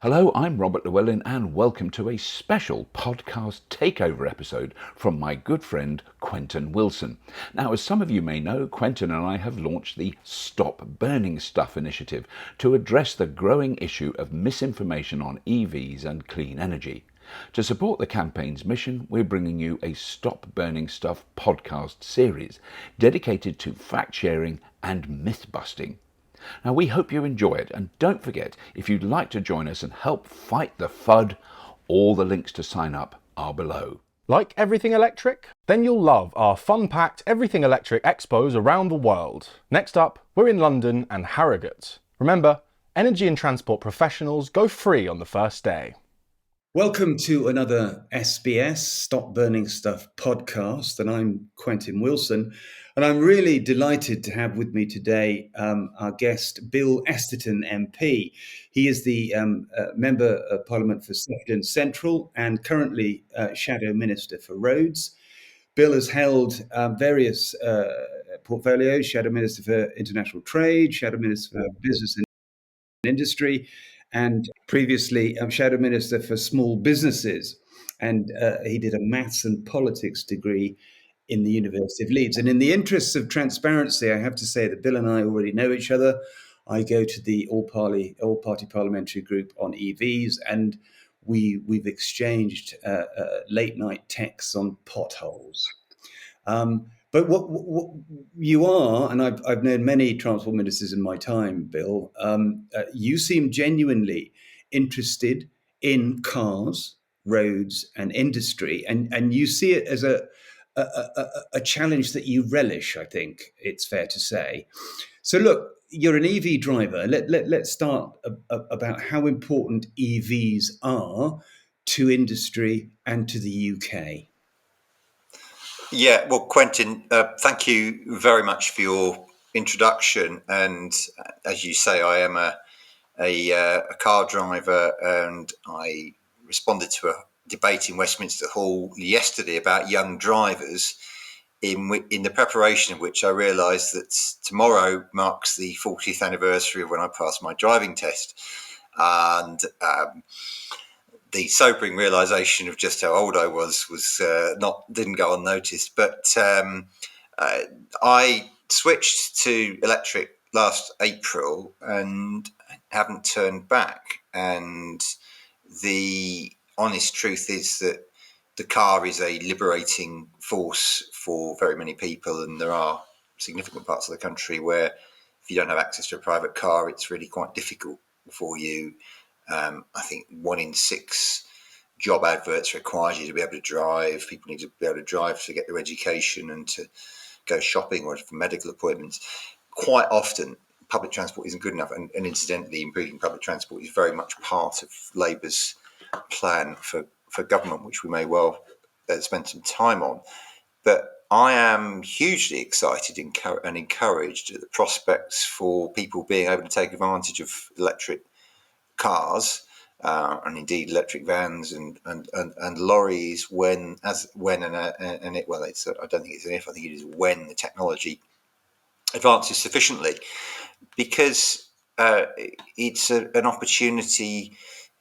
Hello, I'm Robert Llewellyn and welcome to a special podcast takeover episode from my good friend Quentin Wilson. Now, as some of you may know, Quentin and I have launched the Stop Burning Stuff initiative to address the growing issue of misinformation on EVs and clean energy. To support the campaign's mission, we're bringing you a Stop Burning Stuff podcast series dedicated to fact-sharing and myth-busting. Now, we hope you enjoy it, and don't forget, if you'd like to join us and help fight the FUD, all the links to sign up are below. Like everything electric? Then you'll love our fun-packed Everything Electric expos around the world. Next up, we're in London and Harrogate. Remember, energy and transport professionals go free on the first day. Welcome to another SBS Stop Burning Stuff podcast, and I'm Quentin Wilson, and I'm really delighted to have with me today our guest, Bill Esterson MP. He is the Member of Parliament for Sefton Central and currently Shadow Minister for Roads. Bill has held various portfolios: Shadow Minister for International Trade, Shadow Minister for Business and Industry, and previously Shadow Minister for Small Businesses. And he did a maths and politics degree in the University of Leeds. And in the interests of transparency, I have to say that Bill and I already know each other. I go to the all-party parliamentary group on EVs, and we've exchanged late-night texts on potholes. But what you are, and I've known many transport ministers in my time, Bill, you seem genuinely interested in cars, roads, and industry, and you see it as a challenge that you relish, I think it's fair to say. So look, you're an EV driver. Let's start about how important EVs are to industry and to the UK. Yeah, well, Quentin, thank you very much for your introduction. And as you say, I am a car driver, and I responded to a debate in Westminster Hall yesterday about young drivers, in the preparation of which I realised that tomorrow marks the 40th anniversary of when I passed my driving test. And the sobering realization of just how old I was didn't go unnoticed. But I switched to electric last April and haven't turned back. And the honest truth is that the car is a liberating force for very many people, and there are significant parts of the country where if you don't have access to a private car, it's really quite difficult for you. I think 1 in 6 job adverts requires you to be able to drive. People need to be able to drive to get their education and to go shopping or for medical appointments. Quite often, public transport isn't good enough. And incidentally, improving public transport is very much part of Labour's plan for government, which we may well spend some time on. But I am hugely excited and encouraged at the prospects for people being able to take advantage of electric cars and indeed electric vans and lorries I don't think it's an if, I think it is when the technology advances sufficiently, because it's an opportunity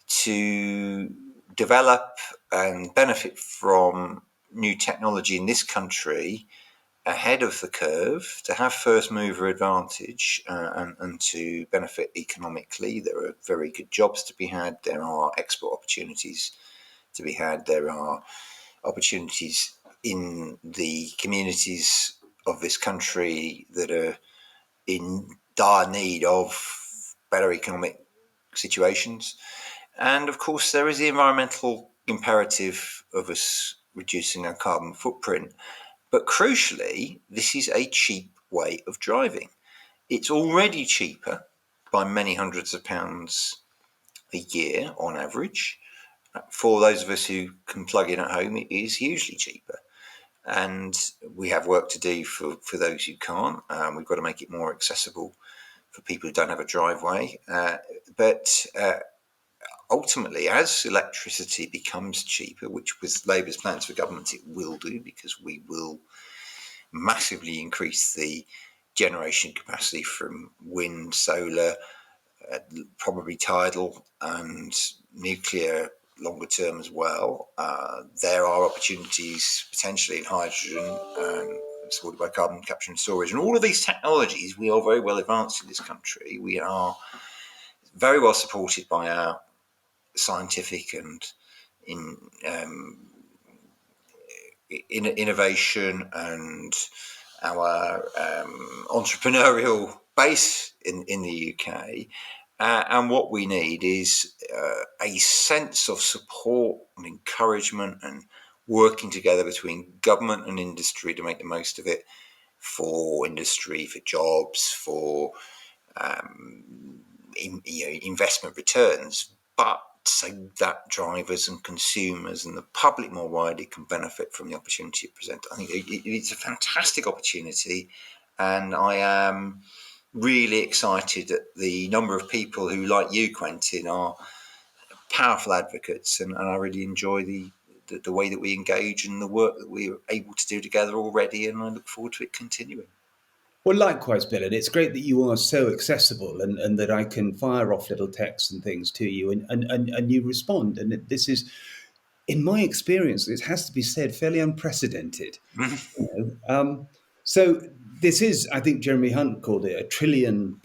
to develop and benefit from new technology in this country ahead of the curve, to have first mover advantage and to benefit economically. There are very good jobs to be had. There are export opportunities to be had. There are opportunities in the communities of this country that are in dire need of better economic situations. And of course, there is the environmental imperative of us reducing our carbon footprint. But crucially, this is a cheap way of driving. It's already cheaper by many hundreds of pounds a year on average. For those of us who can plug in at home, it is hugely cheaper. And we have work to do for those who can't. We've got to make it more accessible for people who don't have a driveway. But ultimately, as electricity becomes cheaper, which with Labour's plans for government it will do, because we will massively increase the generation capacity from wind, solar, probably tidal and nuclear longer term as well. There are opportunities potentially in hydrogen and supported by carbon capture and storage. And all of these technologies, we are very well advanced in this country. We are very well supported by our scientific and innovation and our entrepreneurial base in the UK. And what we need is a sense of support and encouragement and working together between government and industry to make the most of it for industry, for jobs, for investment returns, but so that drivers and consumers and the public more widely can benefit from the opportunity it presents. I think it's a fantastic opportunity, and I am really excited at the number of people who, like you, Quentin, are powerful advocates, and I really enjoy the way that we engage and the work that we're able to do together already, and I look forward to it continuing. Well, likewise, Bill, and it's great that you are so accessible and that I can fire off little texts and things to you and you respond. And this is, in my experience, it has to be said, fairly unprecedented. So this is, I think Jeremy Hunt called it, £1 trillion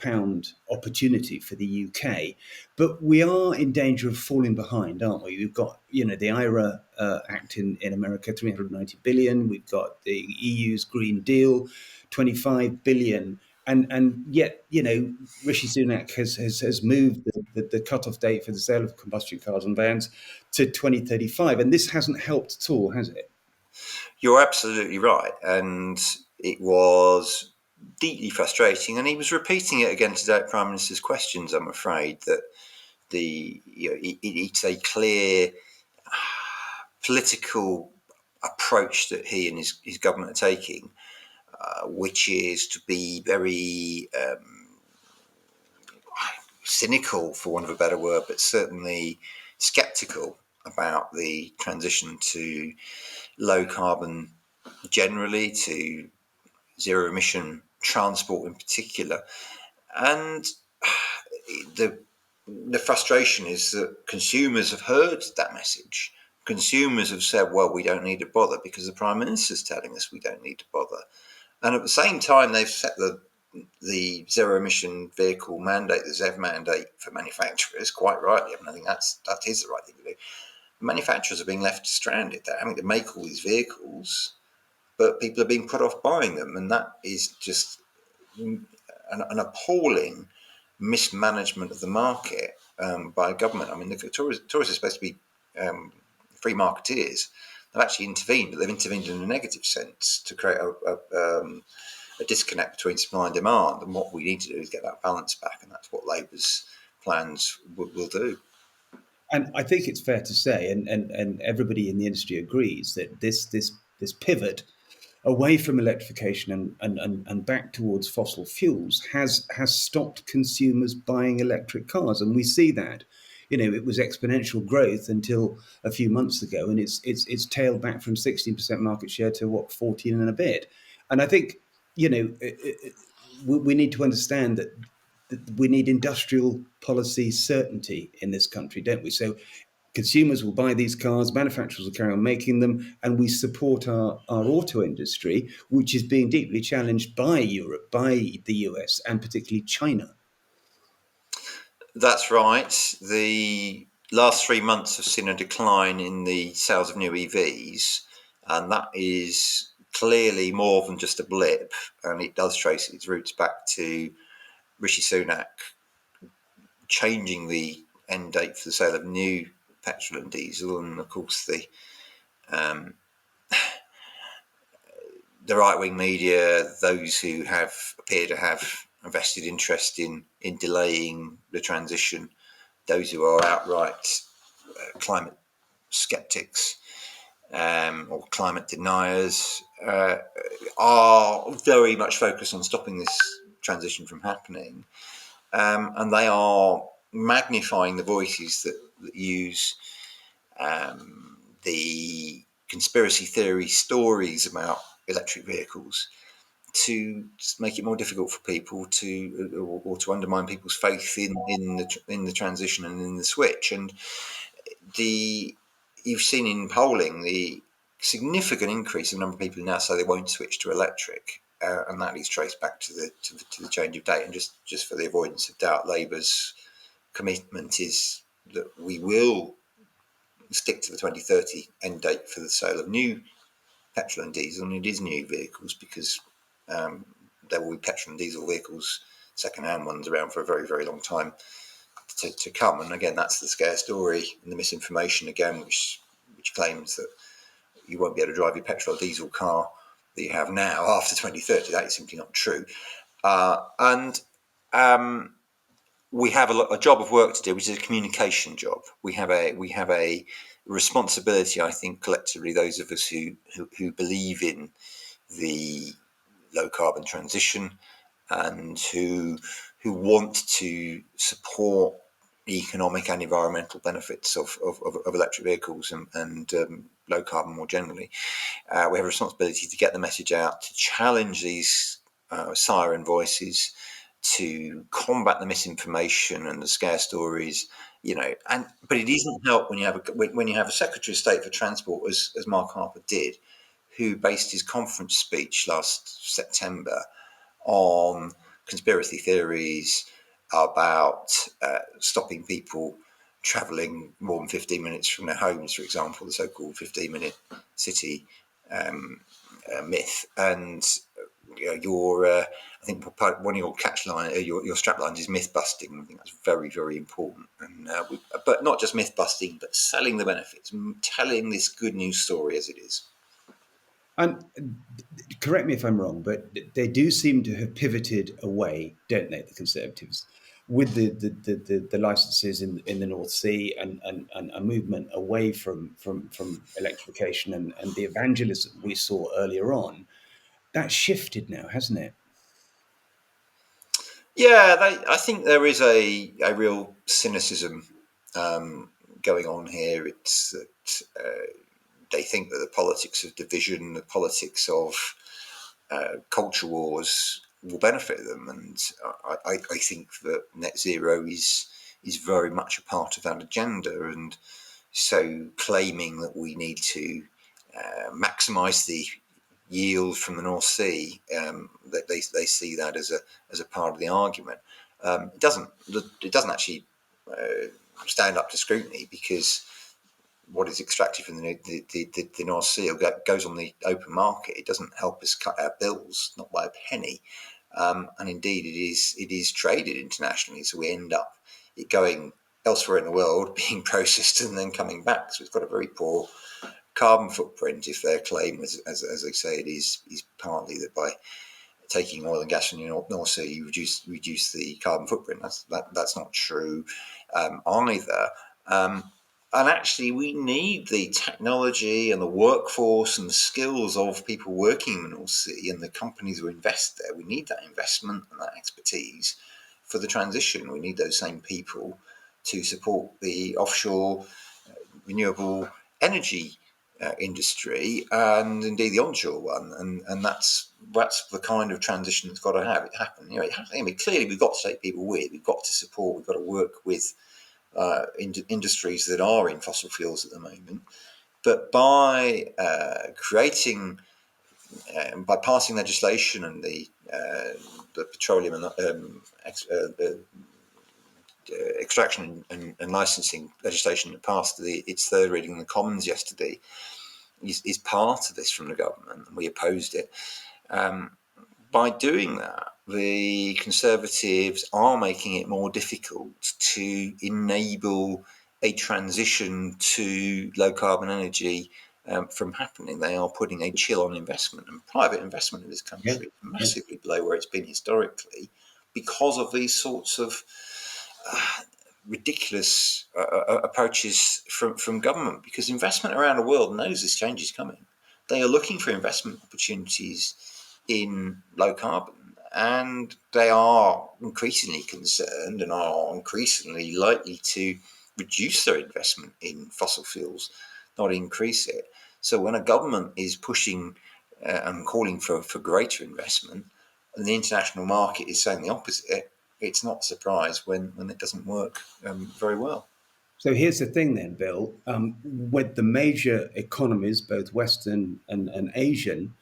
opportunity for the UK, but we are in danger of falling behind, aren't we? We've got, the IRA Act in America, 390 billion. We've got the EU's Green Deal, 25 billion. And yet, Rishi Sunak has moved the cutoff date for the sale of combustion cars and vans to 2035. And this hasn't helped at all, has it? You're absolutely right. And it was deeply frustrating. And he was repeating it again today at Prime Minister's questions, I'm afraid, that it's a clear political approach that he and his government are taking, which is to be very cynical, for want of a better word, but certainly sceptical about the transition to low carbon generally, to zero emission transport in particular. And the frustration is that consumers have heard that message. Consumers have said, well, we don't need to bother because the Prime Minister's telling us we don't need to bother. And at the same time, they've set the zero emission vehicle mandate, the ZEV mandate for manufacturers, quite rightly. I think that is the right thing to do. Manufacturers are being left stranded. They're having to make all these vehicles, but people are being put off buying them. And that is just an appalling mismanagement of the market by government. I mean, the tourists are supposed to be free marketeers. They've actually intervened, but they've intervened in a negative sense to create a disconnect between supply and demand. And what we need to do is get that balance back, and that's what Labour's plans will do. And I think it's fair to say, and everybody in the industry agrees, that this pivot away from electrification and back towards fossil fuels has stopped consumers buying electric cars. And we see that. It was exponential growth until a few months ago, and it's tailed back from 16% market share to 14 and a bit. And I think, we need to understand that we need industrial policy certainty in this country, don't we? So consumers will buy these cars, manufacturers will carry on making them, and we support our auto industry, which is being deeply challenged by Europe, by the US, and particularly China. That's right. The last 3 months have seen a decline in the sales of new EVs, and that is clearly more than just a blip, and it does trace its roots back to Rishi Sunak changing the end date for the sale of new petrol and diesel, and of course the right-wing media, those who appear to have a vested interest in delaying the transition, those who are outright climate skeptics or climate deniers, are very much focused on stopping this transition from happening, and they are magnifying the voices that use the conspiracy theory stories about electric vehicles to make it more difficult for people to or to undermine people's faith in the transition and in the switch. And you've seen in polling the significant increase in the number of people who now say they won't switch to electric, and that is traced back to the change of date. And just for the avoidance of doubt, Labour's commitment is that we will stick to the 2030 end date for the sale of new petrol and diesel, and it is new vehicles, because there will be petrol and diesel vehicles, second-hand ones, around for a very, very long time to come. And again, that's the scare story and the misinformation again, which claims that you won't be able to drive your petrol or diesel car that you have now after 2030. That is simply not true. And we have a job of work to do, which is a communication job. We have a responsibility, I think, collectively, those of us who believe in the low carbon transition and who want to support the economic and environmental benefits of electric vehicles and low carbon more generally. We have a responsibility to get the message out, to challenge these siren voices, to combat the misinformation and the scare stories, but it doesn't help when you have a Secretary of State for Transport, as Mark Harper did, who based his conference speech last September on conspiracy theories about stopping people travelling more than 15 minutes from their homes, for example, the so-called 15-minute city myth. And I think one of your your strap lines is myth busting. I think that's very, very important. And but not just myth busting, but selling the benefits, telling this good news story as it is. And correct me if I'm wrong, but they do seem to have pivoted away, don't they, the Conservatives, with the licenses in the North Sea and a movement away from electrification and the evangelism we saw earlier on. That's shifted now, hasn't it? Yeah, I think there is a real cynicism going on here. It's that they think that the politics of division, the politics of culture wars will benefit them, and I think that net zero is very much a part of that agenda. And so claiming that we need to maximise the yield from the North Sea, that they see that as a part of the argument. It doesn't actually stand up to scrutiny, because what is extracted from the North Sea goes on the open market. It doesn't help us cut our bills, not by a penny. And indeed, it is traded internationally, so we end up it going elsewhere in the world, being processed and then coming back. So it's got a very poor carbon footprint. If their claim, as they say, it is partly that by taking oil and gas from the North Sea, you reduce the carbon footprint. That's not true either. And actually, we need the technology and the workforce and the skills of people working in the North Sea and the companies who invest there. We need that investment and that expertise for the transition. We need those same people to support the offshore renewable energy industry, and indeed the onshore one. And that's the kind of transition that's got to happen. Clearly we've got to take people with, we've got to support, we've got to work with industries that are in fossil fuels at the moment. But by by passing legislation and the petroleum and extraction and licensing legislation that passed its third reading in the Commons yesterday is part of this from the government, and we opposed it. By doing that, the Conservatives are making it more difficult to enable a transition to low carbon energy from happening. They are putting a chill on investment, and private investment in this country massively below where it's been historically, because of these sorts of ridiculous approaches from government. Because investment around the world knows this change is coming. They are looking for investment opportunities in low carbon, and they are increasingly concerned and are increasingly likely to reduce their investment in fossil fuels, not increase it. So when a government is pushing and calling for greater investment, and the international market is saying the opposite, it's not a surprise when it doesn't work very well. So here's the thing then, Bill. With the major economies, both Western and Asian,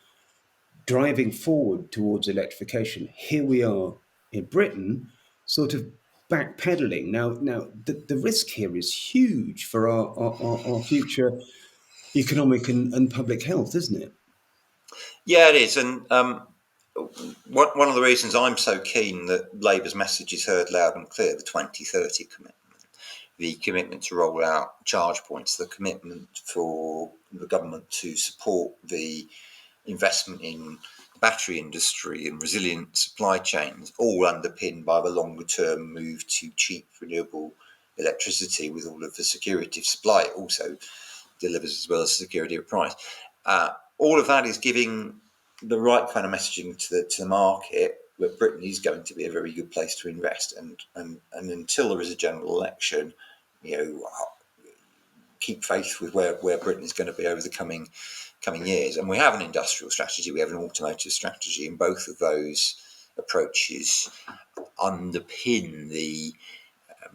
driving forward towards electrification, here we are in Britain, sort of backpedaling. Now the risk here is huge for our future economic and public health, isn't it? Yeah, it is. And one of the reasons I'm so keen that Labour's message is heard loud and clear, the 2030 commitment, the commitment to roll out charge points, the commitment for the government to support the investment in the battery industry and resilient supply chains, all underpinned by the longer term move to cheap renewable electricity with all of the security of supply. It also delivers as well as security of price. All of that is giving the right kind of messaging to the market that Britain is going to be a very good place to invest, and until there is a general election, keep faith with where Britain is going to be over the coming years. And we have an industrial strategy, we have an automotive strategy, and both of those approaches underpin the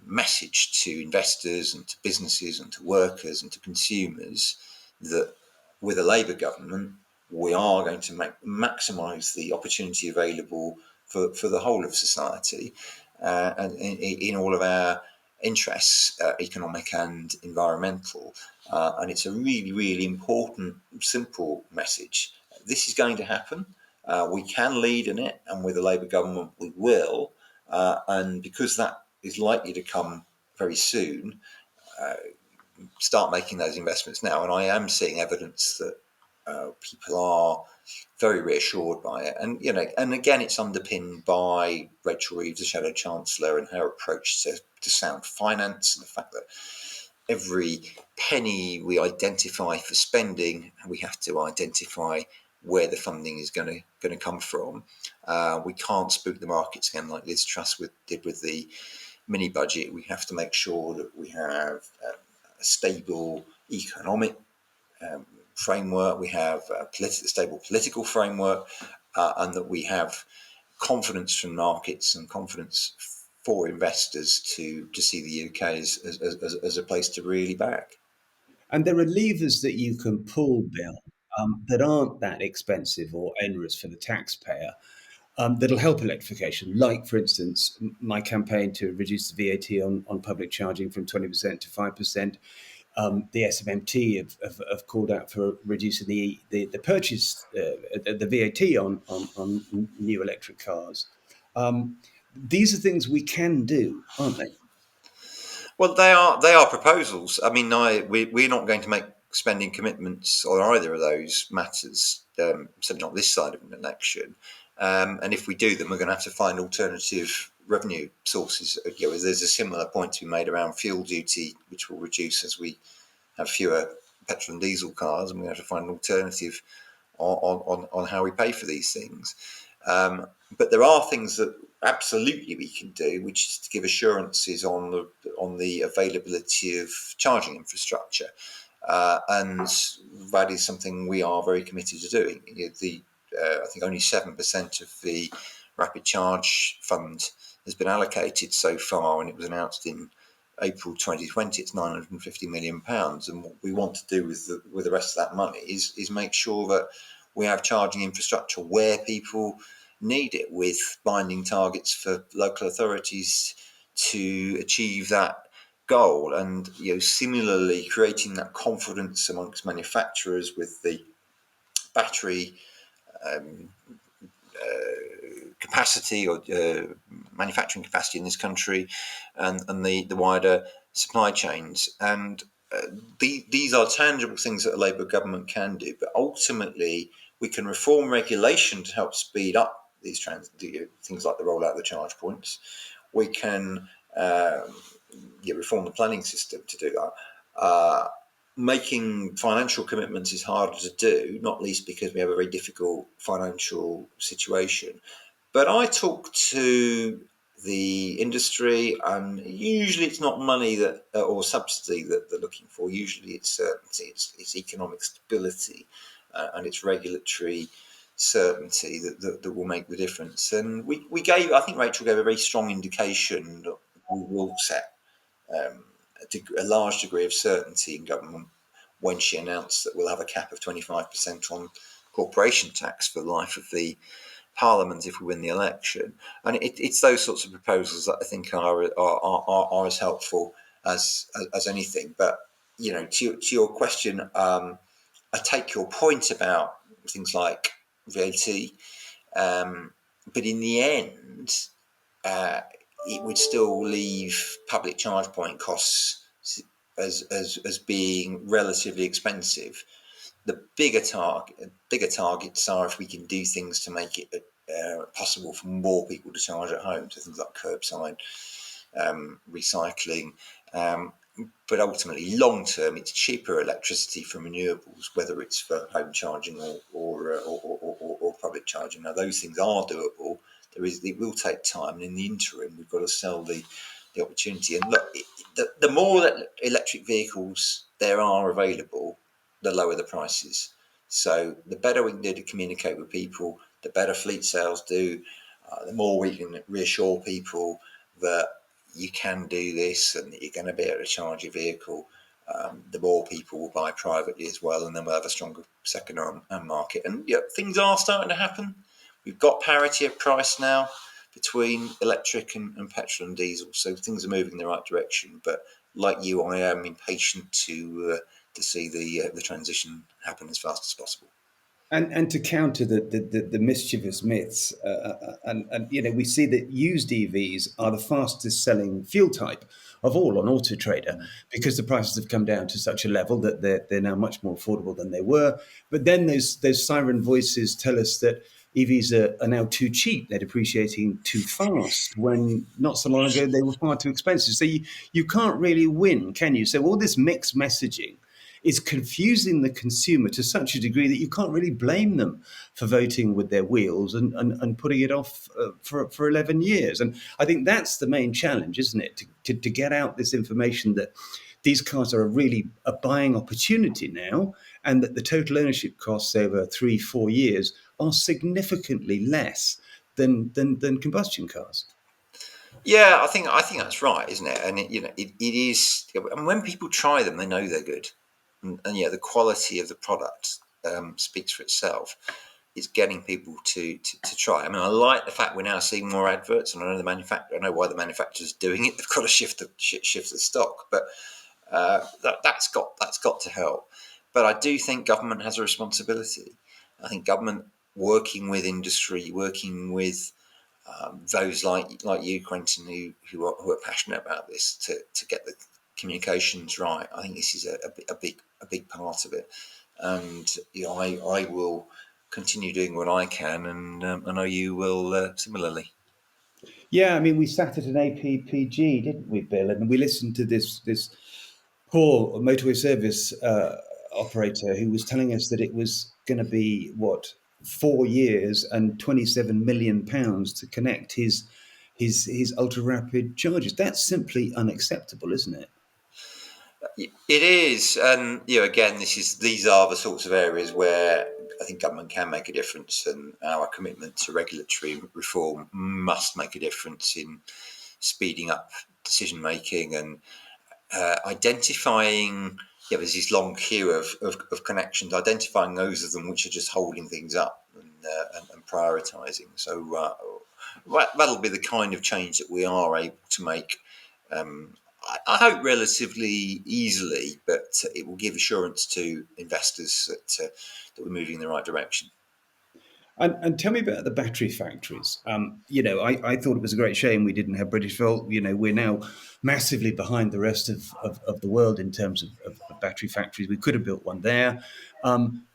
message to investors and to businesses and to workers and to consumers that with a Labour government, we are going to maximise the opportunity available for the whole of society and in all of our interests, economic and environmental. And it's a really, really important, simple message. This is going to happen. We can lead in it, and with a Labour government, we will. And because that is likely to come very soon, start making those investments now. And I am seeing evidence that people are very reassured by it. And, and again, it's underpinned by Rachel Reeves, the Shadow Chancellor, and her approach to sound finance, and the fact that every penny we identify for spending, we have to identify where the funding is going to come from. We can't spook the markets again like Liz Truss did with the mini budget. We have to make sure that we have a stable economic framework, we have a stable political framework, and that we have confidence from markets and confidence for investors to see the UK as a place to really back. And there are levers that you can pull, Bill, that aren't that expensive or onerous for the taxpayer, that'll help electrification. Like, for instance, my campaign to reduce the VAT on public charging from 20% to 5%. The SMMT have called out for reducing the purchase, the VAT on new electric cars. These are things we can do, aren't they? Well, they are proposals. I mean, we're not going to make spending commitments on either of those matters, certainly not this side of an election. And if we do them, we're going to have to find alternative revenue sources. There's a similar point to be made around fuel duty, which will reduce as we have fewer petrol and diesel cars, and we have to find an alternative on how we pay for these things. But there are things that absolutely we can do, which is to give assurances on the availability of charging infrastructure, and that is something we are very committed to doing. I think only 7% of the Rapid Charge Fund has been allocated so far, and it was announced in April 2020. It's £950 million, and what we want to do with the rest of that money is make sure that we have charging infrastructure where people need it, with binding targets for local authorities to achieve that goal, and similarly creating that confidence amongst manufacturers with the battery capacity or manufacturing capacity in this country, and the wider supply chains. And these are tangible things that a Labour government can do, but ultimately we can reform regulation to help speed up these things like the rollout of the charge points. We can reform the planning system to do that. Making financial commitments is harder to do, not least because we have a very difficult financial situation. But I talk to the industry, and usually it's not money or subsidy that they're looking for. Usually it's certainty, it's economic stability. and it's regulatory certainty that will make the difference. And I think Rachel gave a very strong indication that we will set a large degree of certainty in government when she announced that we'll have a cap of 25% on corporation tax for the life of the Parliament if we win the election. And it's those sorts of proposals that I think are as helpful as anything. But to your question, I take your point about things like VAT, but in the end, it would still leave public charge point costs as being relatively expensive. The bigger targets are if we can do things to make it possible for more people to charge at home, so things like curbside recycling. But ultimately, long term, it's cheaper electricity from renewables, whether it's for home charging or public charging. Now, those things are doable. It will take time, and in the interim, we've got to sell the opportunity. And look, the more electric vehicles there are available, the lower the prices. So the better we can do to communicate with people, the better fleet sales do. The more we can reassure people that you can do this and that you're going to be able to charge your vehicle, the more people will buy privately as well, and then we'll have a stronger second-hand market. And things are starting to happen. We've got parity of price now between electric and petrol and diesel, so things are moving in the right direction. But like you, I am impatient to see the transition happen as fast as possible. And to counter the mischievous myths, and we see that used EVs are the fastest selling fuel type of all on Auto Trader because the prices have come down to such a level that they're now much more affordable than they were. But then those siren voices tell us that EVs are now too cheap; they're depreciating too fast. When not so long ago they were far too expensive. So you can't really win, can you? So all this mixed messaging is confusing the consumer to such a degree that you can't really blame them for voting with their wheels and putting it off for 11 years. And I think that's the main challenge, isn't it? To get out this information that these cars are really a buying opportunity now, and that the total ownership costs over 3-4 years are significantly less than combustion cars. Yeah, I think that's right, isn't it? And it is. And when people try them, they know they're good, and the quality of the product speaks for itself. It's getting people to try. I mean, I like the fact we're now seeing more adverts, and I know why the manufacturer's doing it. They've got to shift the stock, but that's got to help. But I do think government has a responsibility. I think government working with industry, working with those like you, Quentin, who are passionate about this to get the communications right. I think this is a big part of it, and I will continue doing what I can, and I know you will similarly. Yeah, I mean, we sat at an APPG, didn't we, Bill? And we listened to this poor motorway service operator who was telling us that it was going to be 4 years and £27 million to connect his ultra rapid chargers. That's simply unacceptable, isn't it? It is, and again, these are the sorts of areas where I think government can make a difference, and our commitment to regulatory reform must make a difference in speeding up decision making and identifying. Yeah, there's this long queue of connections, identifying those of them which are just holding things up and prioritising. So that'll be the kind of change that we are able to make. I hope relatively easily, but it will give assurance to investors that we're moving in the right direction. And tell me about the battery factories. I thought it was a great shame we didn't have British Volt. We're now massively behind the rest of the world in terms of battery factories. We could have built one there.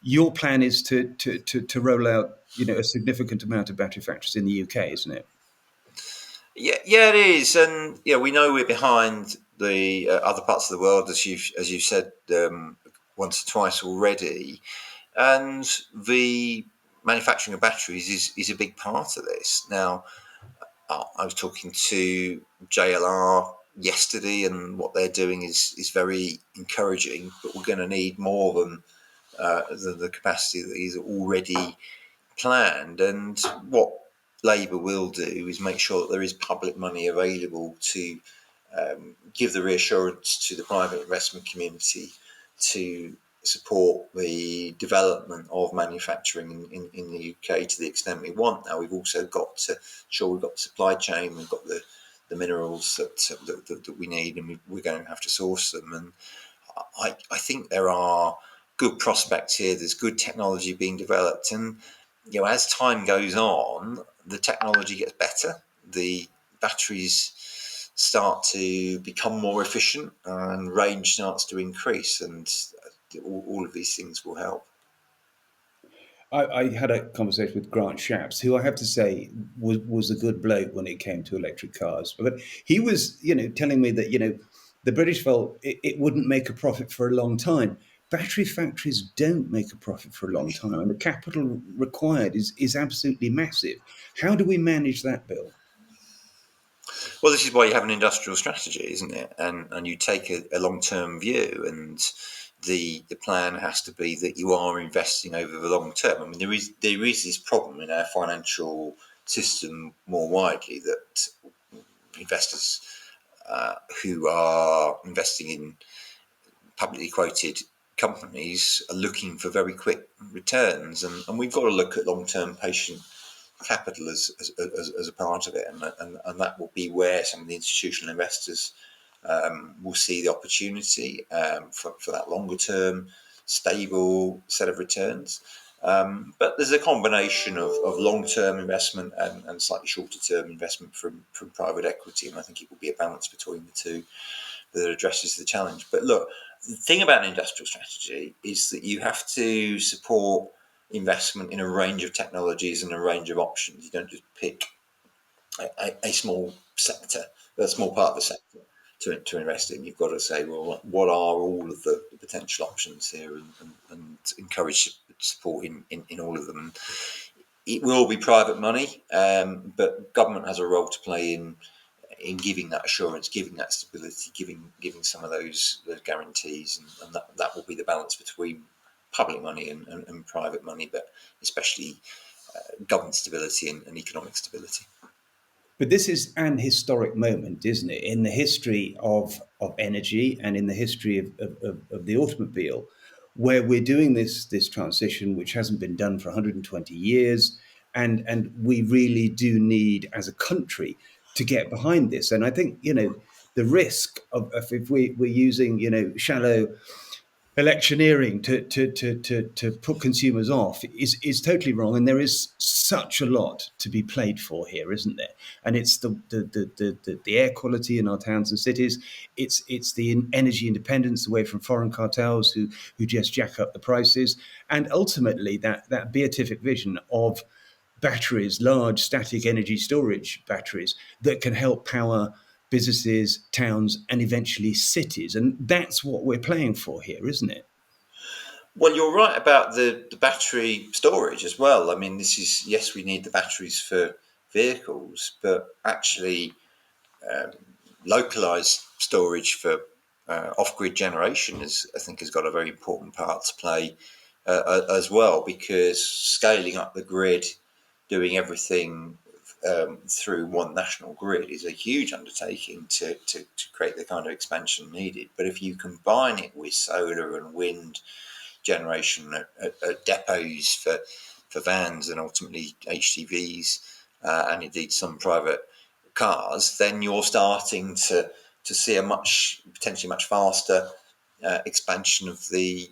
Your plan is to roll out, a significant amount of battery factories in the UK, isn't it? Yeah, it is, and we know we're behind the other parts of the world, as you've said once or twice already, and the manufacturing of batteries is a big part of this. Now, I was talking to JLR yesterday, and what they're doing is very encouraging. But we're going to need more than the capacity that is already planned. And what Labour will do is make sure that there is public money available to give the reassurance to the private investment community to support the development of manufacturing in the UK to the extent we want. Now, we've also got to ensure we've got the supply chain, we've got the minerals that we need, and we're going to have to source them. And I think there are good prospects here. There's good technology being developed, and as time goes on, the technology gets better. The batteries start to become more efficient, and range starts to increase, and all of these things will help. I had a conversation with Grant Shapps, who I have to say was a good bloke when it came to electric cars. But he was, telling me that, the British felt it wouldn't make a profit for a long time. Battery factories don't make a profit for a long time, and the capital required is absolutely massive. How do we manage that, Bill? Well, this is why you have an industrial strategy, isn't it? And you take a long-term view, and the plan has to be that you are investing over the long term. I mean, there is this problem in our financial system more widely, that investors who are investing in publicly quoted companies are looking for very quick returns, and we've got to look at long-term patient capital as a part of it, and that will be where some of the institutional investors will see the opportunity for that longer term stable set of returns. But there's a combination of long-term investment and slightly shorter-term investment from private equity, and I think it will be a balance between the two that addresses the challenge. But look, the thing about an industrial strategy is that you have to support investment in a range of technologies and a range of options. You don't just pick a small sector, a small part of the sector to invest in. You've got to say, well, what are all of the potential options here, and encourage support in all of them. It will be private money, but government has a role to play in giving that assurance, giving that stability, giving some of those guarantees, and that will be the balance between public money and private money, but especially government stability and economic stability. But this is an historic moment, isn't it, in the history of energy and in the history of the automobile, where we're doing this transition, which hasn't been done for 120 years, and we really do need, as a country, to get behind this. And I think the risk of if we're using shallow electioneering to put consumers off is totally wrong, and there is such a lot to be played for here, isn't there? And it's the air quality in our towns and cities. It's the energy independence away from foreign cartels who just jack up the prices, and ultimately that beatific vision of batteries, large static energy storage batteries that can help power businesses, towns, and eventually cities. And that's what we're playing for here, isn't it? Well, you're right about the battery storage as well. I mean, yes, we need the batteries for vehicles, but actually localized storage for off-grid generation I think has got a very important part to play as well, because scaling up the grid, doing everything through one national grid is a huge undertaking to create the kind of expansion needed. But if you combine it with solar and wind generation at depots for vans and ultimately HGVs, and indeed some private cars, then you're starting to see a potentially much faster expansion of the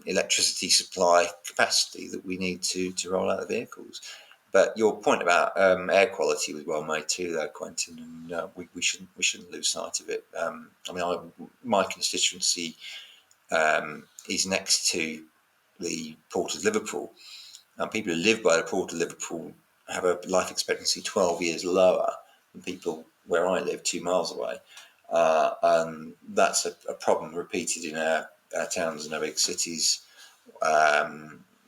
electricity supply capacity that we need to roll out the vehicles. But your point about air quality was well made too, there, Quentin, and we shouldn't lose sight of it. My constituency is next to the Port of Liverpool, and people who live by the Port of Liverpool have a life expectancy 12 years lower than people where I live 2 miles away, and that's a problem repeated in our towns and our big cities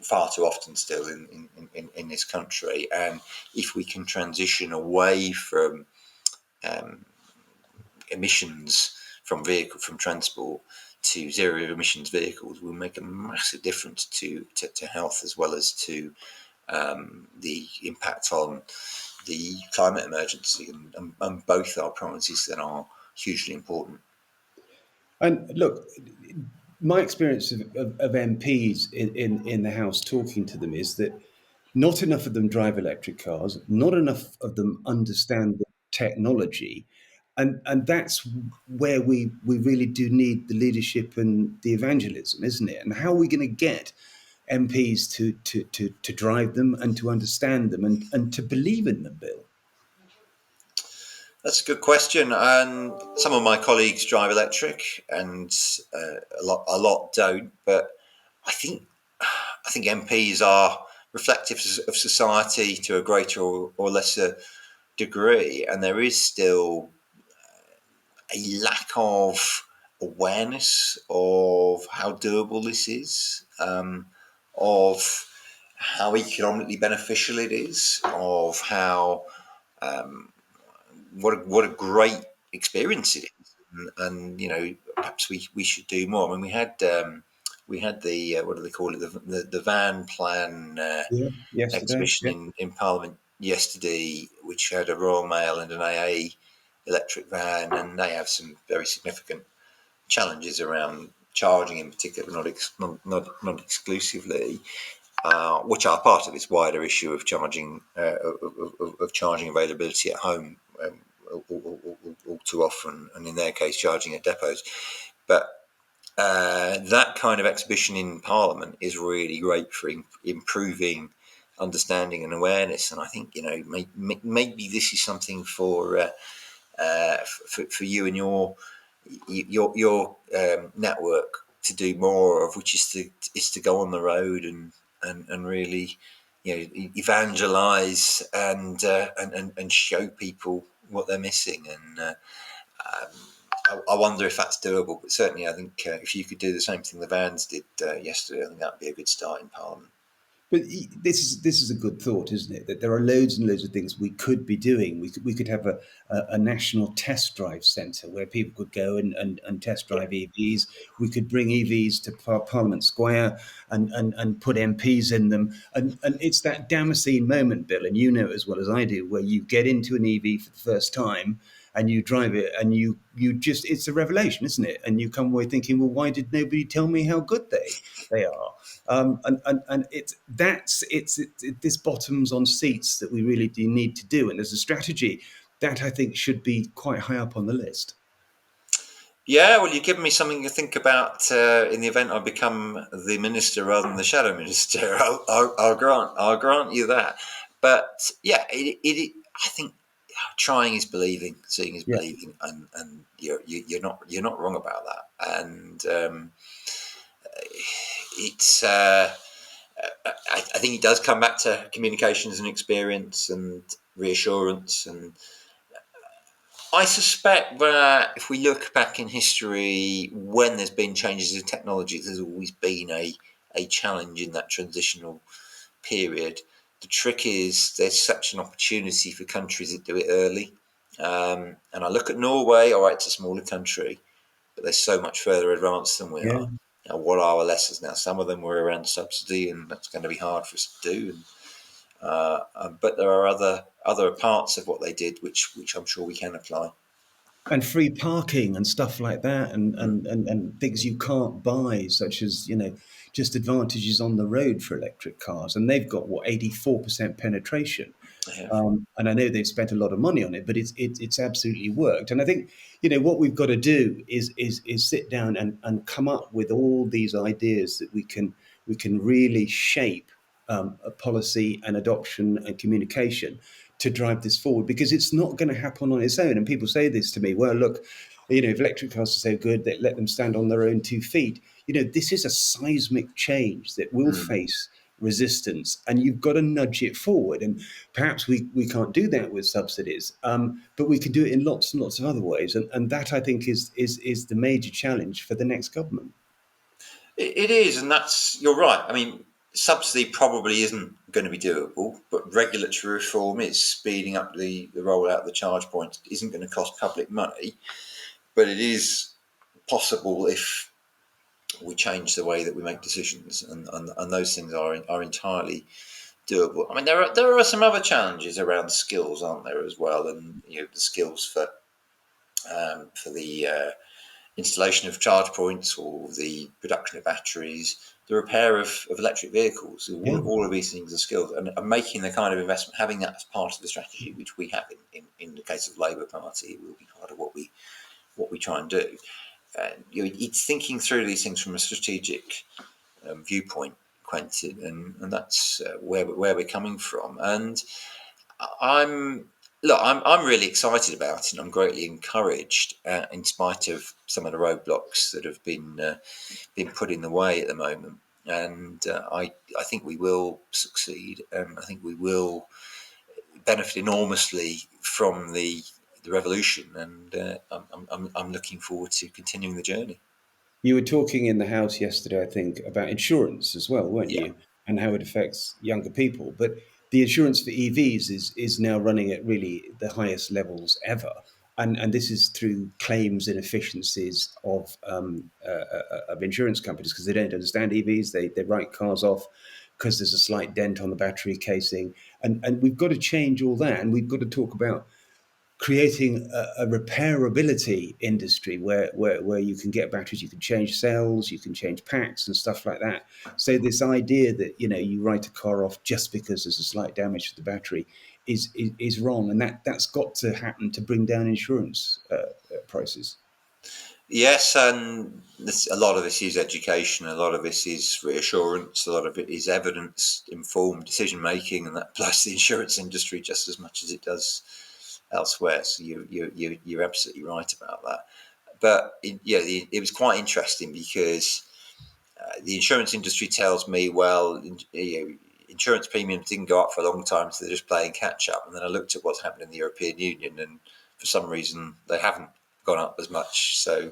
far too often still in this country. And if we can transition away from emissions from transport to zero emissions vehicles will make a massive difference to health, as well as to the impact on the climate emergency, and both are priorities that are hugely important. And look, my experience of MPs in the House talking to them is that not enough of them drive electric cars, not enough of them understand the technology. And that's where we really do need the leadership and the evangelism, isn't it? And how are we going to get MPs to drive them and to understand them and to believe in them, Bill? That's a good question. And some of my colleagues drive electric, and a lot don't. But I think MPs are reflective of society to a greater or lesser degree, and there is still a lack of awareness of how doable this is, of how economically beneficial it is, of how what a great experience it is, and perhaps we should do more. I mean, we had the what do they call it, the van plan Yeah, yesterday. exhibition Yeah. in Parliament yesterday, which had a Royal Mail and an AA electric van, and they have some very significant challenges around charging, in particular, not exclusively, which are part of this wider issue of charging of charging availability at home, all too often, and in their case, charging at depots. But that kind of exhibition in Parliament is really great for improving understanding and awareness. And I think maybe this is something for you and your network to do more of, which is to go on the road and really evangelize and show people what they're missing. And I wonder if that's doable, but certainly I think if you could do the same thing the vans did yesterday, I think that'd be a good start in Parliament. But this is a good thought, isn't it? That there are loads and loads of things we could be doing. We could have a national test drive centre where people could go and test drive EVs. We could bring EVs to Parliament Square and put MPs in them. And it's that Damascene moment, Bill, and you know as well as I do, where you get into an EV for the first time and you drive it and you just, it's a revelation, isn't it? And you come away thinking, well, why did nobody tell me how good they are? And it's this bottoms on seats that we really do need to do. And as a strategy, that I think should be quite high up on the list. Yeah, well, you've given me something to think about in the event I become the minister rather than the shadow minister. I'll grant you that. But yeah, I think trying is believing, seeing is Yeah. believing, and you're not wrong about that. And it's I think it does come back to communications and experience and reassurance. And I suspect that if we look back in history, when there's been changes in technology, there's always been a challenge in that transitional period. The trick is there's such an opportunity for countries that do it early. And I look at Norway, all right, it's a smaller country, but they're so much further advanced than we Yeah. are. Now, what are our lessons now? Some of them were around subsidy, and that's going to be hard for us to do. But there are other parts of what they did which I'm sure we can apply. And free parking and stuff like that, and things you can't buy, such as just advantages on the road for electric cars, and they've got 84% penetration. Yeah. And I know they've spent a lot of money on it, but it's absolutely worked. And I think what we've got to do is sit down and come up with all these ideas that we can really shape a policy and adoption and communication to drive this forward, because it's not going to happen on its own. And people say this to me, well, look, if electric cars are so good, that let them stand on their own 2 feet. This is a seismic change that will face resistance, and you've got to nudge it forward. And perhaps we can't do that with subsidies, but we can do it in lots and lots of other ways. And that, I think, is the major challenge for the next government. It is, and you're right. I mean, subsidy probably isn't going to be doable, but regulatory reform is. Speeding up the rollout of the charge points isn't going to cost public money, but it is possible if we change the way that we make decisions, and those things are entirely doable. I mean, there are some other challenges around skills, aren't there, as well, and the skills for the installation of charge points or the production of batteries, the repair of electric vehicles. All of these things are skills, and making the kind of investment, having that as part of the strategy, which we have in the case of the Labour Party, it will be part of what we try and do. It's thinking through these things from a strategic viewpoint, Quentin, and that's where we're coming from. And I'm I'm really excited about it. And I'm greatly encouraged, in spite of some of the roadblocks that have been put in the way at the moment. And I think we will succeed, and I think we will benefit enormously from the revolution. And I'm looking forward to continuing the journey. You were talking in the House yesterday, I think, about insurance as well, weren't Yeah. you? And how it affects younger people. But the insurance for EVs is now running at really the highest levels ever. And this is through claims inefficiencies of insurance companies because they don't understand EVs. They write cars off because there's a slight dent on the battery casing. And we've got to change all that. And we've got to talk about creating a repairability industry where you can get batteries, you can change cells, you can change packs and stuff like that. So this idea that you write a car off just because there's a slight damage to the battery is wrong, and that's got to happen to bring down insurance prices. Yes, and a lot of this is education, a lot of this is reassurance, a lot of it is evidence-informed decision-making, and that applies to the insurance industry just as much as it does elsewhere. So you're absolutely right about that. But it was quite interesting because the insurance industry tells me, well, insurance premiums didn't go up for a long time, so they're just playing catch up. And then I looked at what's happened in the European Union, and for some reason they haven't gone up as much. So,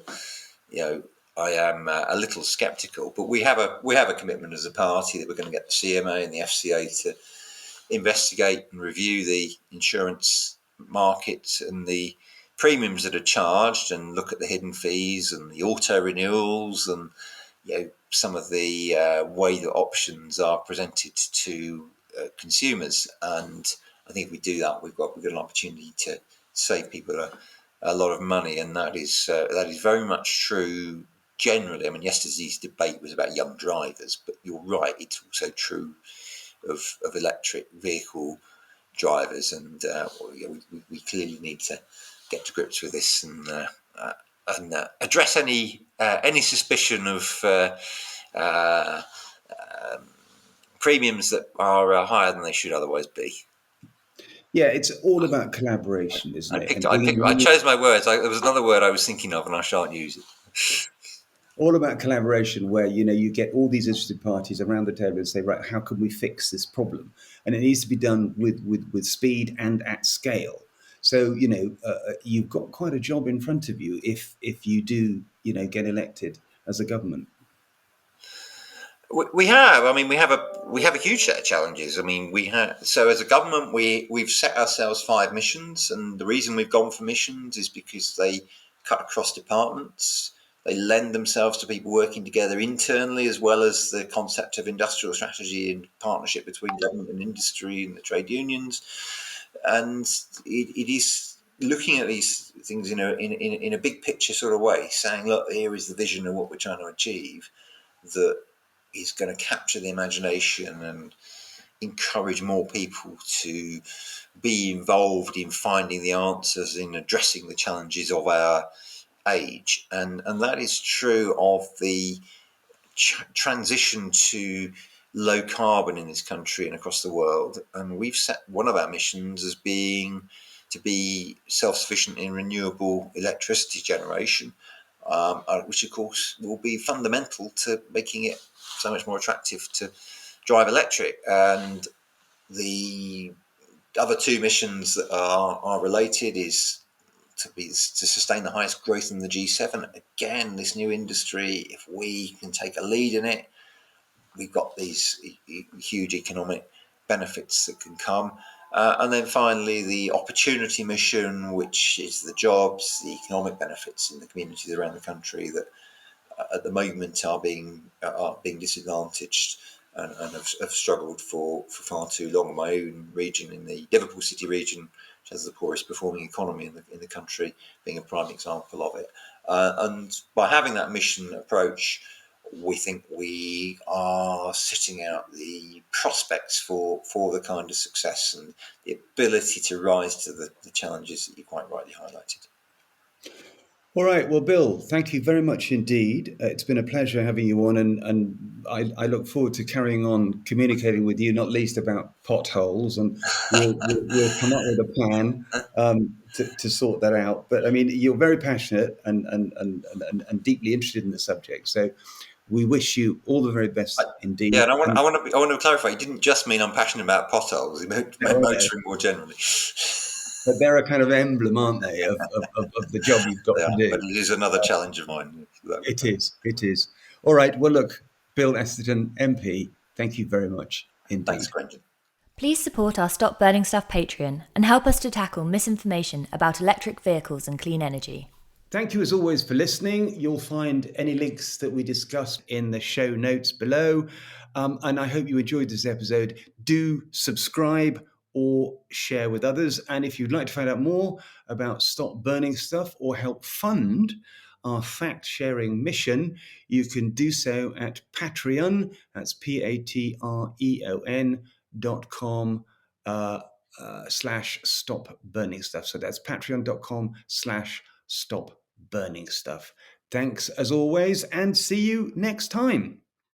I am a little sceptical. But we have a commitment as a party that we're going to get the CMA and the FCA to investigate and review the insurance markets and the premiums that are charged, and look at the hidden fees and the auto renewals, and some of the way that options are presented to consumers. And I think if we do that, we've got an opportunity to save people a lot of money, and that is very much true generally. I mean, yesterday's debate was about young drivers, but you're right; it's also true of electric vehicle drivers, and we clearly need to get to grips with this and address any suspicion of premiums that are higher than they should otherwise be. Yeah, it's all about collaboration, isn't it? And bringing I chose my words. There was another word I was thinking of, and I shan't use it. all about collaboration where you get all these interested parties around the table and say, right, how can we fix this problem? And it needs to be done with speed and at scale. So you've got quite a job in front of you if you do get elected as a government. We have. I mean, we have a huge set of challenges. I mean, so as a government, we've set ourselves 5 missions, and the reason we've gone for missions is because they cut across departments. They lend themselves to people working together internally, as well as the concept of industrial strategy and partnership between government and industry and the trade unions. And it is looking at these things in a big picture sort of way, saying, look, here is the vision of what we're trying to achieve, that is going to capture the imagination and encourage more people to be involved in finding the answers, in addressing the challenges of our age. And that is true of the transition to low carbon in this country and across the world. And we've set one of our missions as being to be self-sufficient in renewable electricity generation, which of course will be fundamental to making it so much more attractive to drive electric. And the other 2 missions that are related is to sustain the highest growth in the G7. Again, this new industry, if we can take a lead in it, we've got these huge economic benefits that can come. And then finally, the opportunity mission, which is the jobs, the economic benefits in the communities around the country that at the moment are being disadvantaged and have struggled for far too long. My own region, in the Liverpool City region, which has the poorest performing economy in the country, being a prime example of it. And by having that mission approach, we think we are setting out the prospects for the kind of success and the ability to rise to the challenges that you quite rightly highlighted. All right. Well, Bill, thank you very much indeed. It's been a pleasure having you on, and I look forward to carrying on communicating with you, not least about potholes, and we'll come up with a plan to sort that out. But I mean, you're very passionate and deeply interested in the subject, so we wish you all the very best indeed. Yeah, and I want to clarify. He didn't just mean I'm passionate about potholes. He meant motoring more generally. But they're a kind of emblem, aren't they, of the job you've got to do? But it is another challenge of mine. It is. All right. Well, look, Bill Esterson MP, thank you very much indeed. Thanks, Quentin. Please support our Stop Burning Stuff Patreon and help us to tackle misinformation about electric vehicles and clean energy. Thank you as always for listening. You'll find any links that we discussed in the show notes below. And I hope you enjoyed this episode. Do subscribe or share with others. And if you'd like to find out more about Stop Burning Stuff or help fund our fact-sharing mission, you can do so at Patreon. That's patreon.com /stop burning stuff. So that's patreon.com/stop burning stuff. Thanks as always, and see you next time.